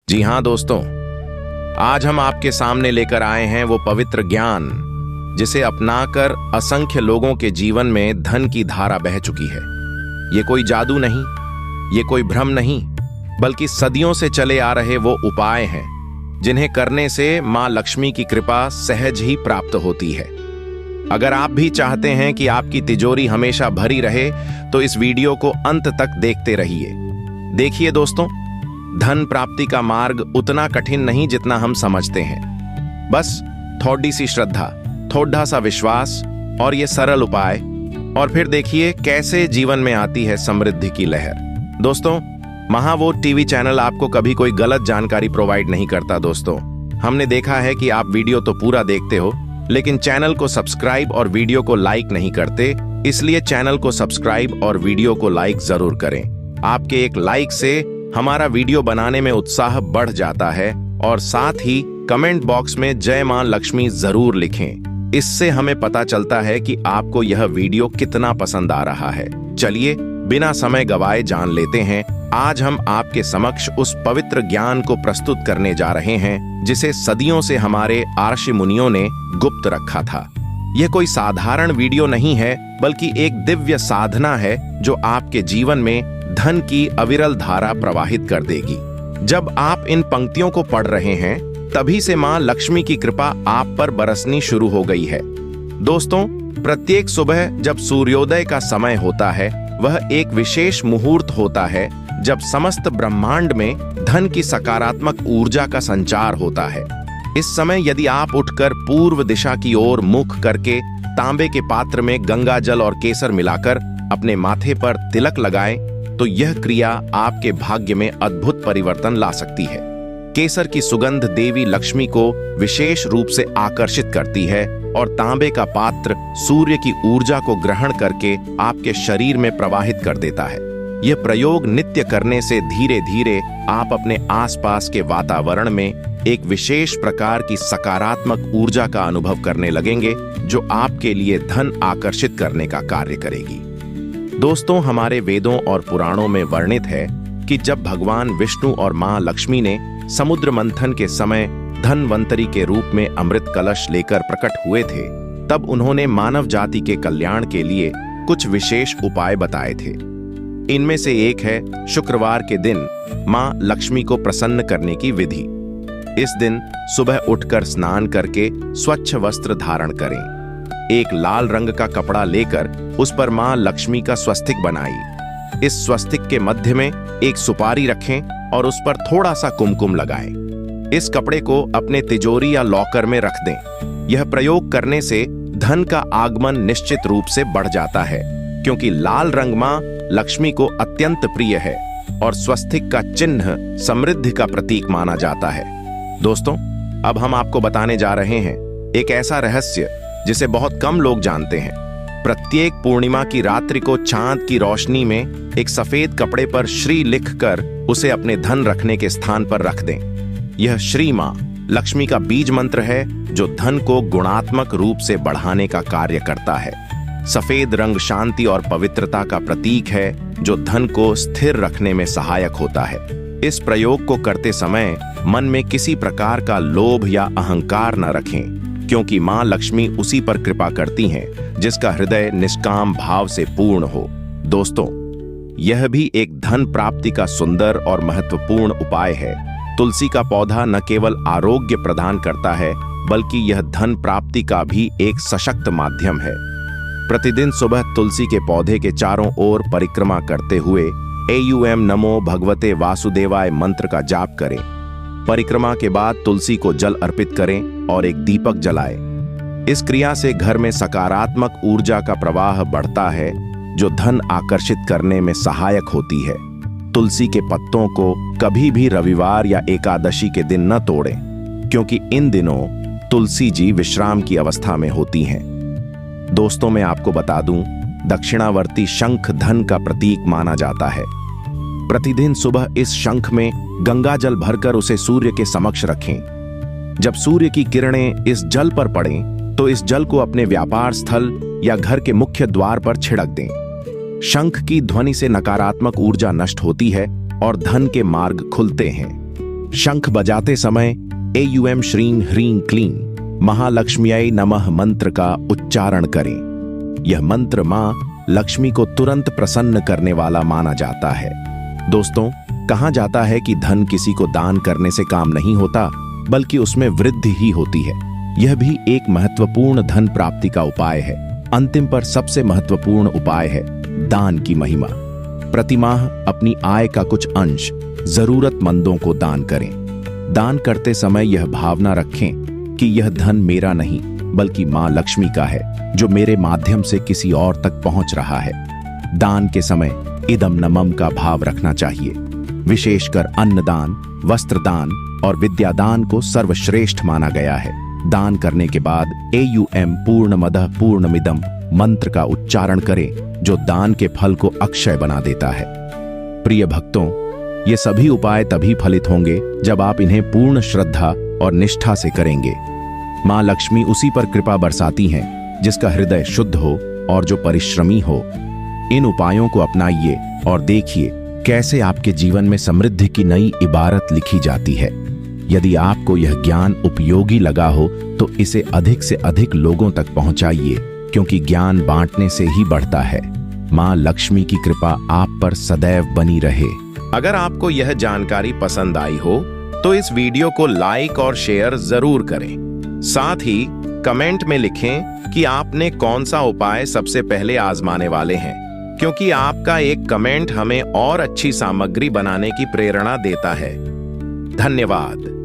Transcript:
जी हाँ दोस्तों, आज हम आपके सामने लेकर आए हैं वो पवित्र ज्ञान जिसे अपनाकर असंख्य लोगों के जीवन में धन की धारा बह चुकी है। ये कोई जादू नहीं, ये कोई भ्रम नहीं, बल्कि सदियों से चले आ रहे वो उपाय हैं जिन्हें करने से मां लक्ष्मी की कृपा सहज ही प्राप्त होती है। अगर आप भी चाहते हैं कि आपकी तिजोरी हमेशा भरी रहे तो इस वीडियो को अंत तक देखते रहिए। देखिए दोस्तों, धन प्राप्ति का मार्ग उतना कठिन नहीं जितना हम समझते हैं। बस थोड़ी सी श्रद्धा, थोड़ा सा विश्वास और ये सरल उपाय, और फिर देखिए कैसे जीवन में आती है समृद्धि की लहर। दोस्तों, महावोट टीवी चैनल आपको कभी कोई गलत जानकारी प्रोवाइड नहीं करता। दोस्तों, हमने देखा है कि आप वीडियो तो पूरा देखते हो लेकिन चैनल को सब्सक्राइब और वीडियो को लाइक नहीं करते, इसलिए चैनल को सब्सक्राइब और वीडियो को लाइक जरूर करें। आपके एक लाइक से हमारा वीडियो बनाने में उत्साह बढ़ जाता है और साथ ही कमेंट बॉक्स में जय मां लक्ष्मी जरूर लिखें। इससे हमें पता चलता है कि आपको यह वीडियो कितना पसंद आ रहा है। चलिए बिना समय गवाए जान लेते हैं। आज हम आपके समक्ष उस पवित्र ज्ञान को प्रस्तुत करने जा रहे हैं जिसे सदियों से हमारे आर्षि मुनियों ने गुप्त रखा था। यह कोई साधारण वीडियो नहीं है, बल्कि एक दिव्य साधना है जो आपके जीवन में धन की अविरल धारा प्रवाहित कर देगी। जब आप इन पंक्तियों को पढ़ रहे हैं तभी से मां लक्ष्मी की कृपा आप पर बरसनी शुरू हो गई है। दोस्तों, प्रत्येक सुबह जब सूर्योदय का समय होता है वह एक विशेष मुहूर्त होता है जब समस्त ब्रह्मांड में धन की सकारात्मक ऊर्जा का संचार होता है। इस समय यदि आप उठकर पूर्व दिशा की ओर मुख करके तांबे के पात्र में गंगा जल और केसर मिलाकर अपने माथे पर तिलक लगाएं तो यह क्रिया आपके भाग्य में अद्भुत परिवर्तन ला सकती है। केसर की सुगंध देवी लक्ष्मी को विशेष रूप से आकर्षित करती है और तांबे का पात्र सूर्य की ऊर्जा को ग्रहण करके आपके शरीर में प्रवाहित कर देता है। यह प्रयोग नित्य करने से धीरे धीरे आप अपने आसपास के वातावरण में एक विशेष प्रकार की सकारात्मक ऊर्जा का अनुभव करने लगेंगे जो आपके लिए धन आकर्षित करने का कार्य करेगी। दोस्तों, हमारे वेदों और पुराणों में वर्णित है कि जब भगवान विष्णु और मां लक्ष्मी ने समुद्र मंथन के समय धनवंतरी के रूप में अमृत कलश लेकर प्रकट हुए थे, तब उन्होंने मानव जाति के कल्याण के लिए कुछ विशेष उपाय बताए थे। इनमें से एक है शुक्रवार के दिन मां लक्ष्मी को प्रसन्न करने की विधि। इस दिन सुबह उठकर स्नान करके स्वच्छ वस्त्र धारण करें। एक लाल रंग का कपड़ा लेकर उस पर मां लक्ष्मी का स्वस्तिक बनाई। इस स्वस्तिक के मध्य में एक सुपारी रखें और उस पर थोड़ा सा कुमकुम लगाएं। इस कपड़े को अपने तिजोरी या लॉकर में रख दें। यह प्रयोग करने से धन का आगमन निश्चित रूप से बढ़ जाता है, क्योंकि लाल रंग मां लक्ष्मी को अत्यंत प्रिय है और स्वस्तिक का चिन्ह समृद्धि का प्रतीक माना जाता है। दोस्तों, अब हम आपको बताने जा रहे हैं एक ऐसा रहस्य जिसे बहुत कम लोग जानते हैं। प्रत्येक पूर्णिमा की रात्रि को चांद की रोशनी में एक सफेद कपड़े पर श्री लिखकर उसे अपने धन रखने के स्थान पर रख दें। यह श्री मां लक्ष्मी का बीज मंत्र है जो धन को गुणात्मक रूप से बढ़ाने का कार्य करता है। सफेद रंग शांति और पवित्रता का प्रतीक है जो धन को स्थिर रखने में सहायक होता है। इस प्रयोग को करते समय मन में किसी प्रकार का लोभ या अहंकार न रखें, क्योंकि मां लक्ष्मी उसी पर कृपा करती हैं जिसका हृदय निष्काम भाव से पूर्ण हो। दोस्तों, यह भी एक धन प्राप्ति का सुंदर और महत्वपूर्ण उपाय है। तुलसी का पौधा न केवल आरोग्य प्रदान करता है, बल्कि यह धन प्राप्ति का भी एक सशक्त माध्यम है। प्रतिदिन सुबह तुलसी के पौधे के चारों ओर परिक्रमा करते हुए एयूएम नमो भगवते वासुदेवाय मंत्र का जाप करें। परिक्रमा के बाद तुलसी को जल अर्पित करें और एक दीपक जलाएं। इस क्रिया से घर में सकारात्मक ऊर्जा का प्रवाह बढ़ता है जो धन आकर्षित करने में सहायक होती है। तुलसी के पत्तों को कभी भी रविवार या एकादशी के दिन न तोड़ें, क्योंकि इन दिनों तुलसी जी विश्राम की अवस्था में होती हैं। दोस्तों, मैं आपको बता दूं, दक्षिणावर्ती शंख धन का प्रतीक माना जाता है। प्रतिदिन सुबह इस शंख में गंगा जल भरकर उसे सूर्य के समक्ष रखें। जब सूर्य की किरणें इस जल पर पड़ें तो इस जल को अपने व्यापार स्थल या घर के मुख्य द्वार पर छिड़क दें। शंख की ध्वनि से नकारात्मक ऊर्जा नष्ट होती है और धन के मार्ग खुलते हैं। शंख बजाते समय एयूएम श्रीं ह्रीं क्लीं महालक्ष्म्यै नमः मंत्र का उच्चारण करें। यह मंत्र मां लक्ष्मी को तुरंत प्रसन्न करने वाला माना जाता है। दोस्तों, कहा जाता है कि धन किसी को दान करने से काम नहीं होता, बल्कि उसमें वृद्धि ही होती है। यह भी एक महत्वपूर्ण धन प्राप्ति का उपाय है। अंतिम पर सबसे महत्वपूर्ण उपाय है दान की महिमा। प्रतिमाह अपनी आय का कुछ अंश जरूरतमंदों को दान करें। दान करते समय यह भावना रखें कि यह धन मेरा नहीं बल्कि मां लक्ष्मी का है, जो मेरे माध्यम से किसी और तक पहुंच रहा है। दान के समय इदम नमम का भाव रखना चाहिए। विशेषकर अन्नदान, वस्त्रदान और विद्यादान को सर्वश्रेष्ठ माना गया है। दान करने के बाद एयूएम पूर्णमदः पूर्णमिदं मंत्र का उच्चारण करें, जो दान के फल को अक्षय बना देता है। प्रिय भक्तों, ये सभी उपाय तभी फलित होंगे जब आप इन्हें पूर्ण श्रद्धा और निष्ठा से करेंगे। मां लक्ष्मी उसी पर कृपा बरसाती हैं जिसका हृदय शुद्ध हो और जो परिश्रमी हो। इन उपायों को अपनाइए और देखिए कैसे आपके जीवन में समृद्धि की नई इबारत लिखी जाती है। यदि आपको यह ज्ञान उपयोगी लगा हो तो इसे अधिक से अधिक लोगों तक पहुंचाइए, क्योंकि ज्ञान बांटने से ही बढ़ता है। मां लक्ष्मी की कृपा आप पर सदैव बनी रहे। अगर आपको यह जानकारी पसंद आई हो तो इस वीडियो को लाइक और शेयर जरूर करें। साथ ही कमेंट में लिखें कि आपने कौन सा उपाय सबसे पहले आजमाने वाले हैं, क्योंकि आपका एक कमेंट हमें और अच्छी सामग्री बनाने की प्रेरणा देता है। धन्यवाद।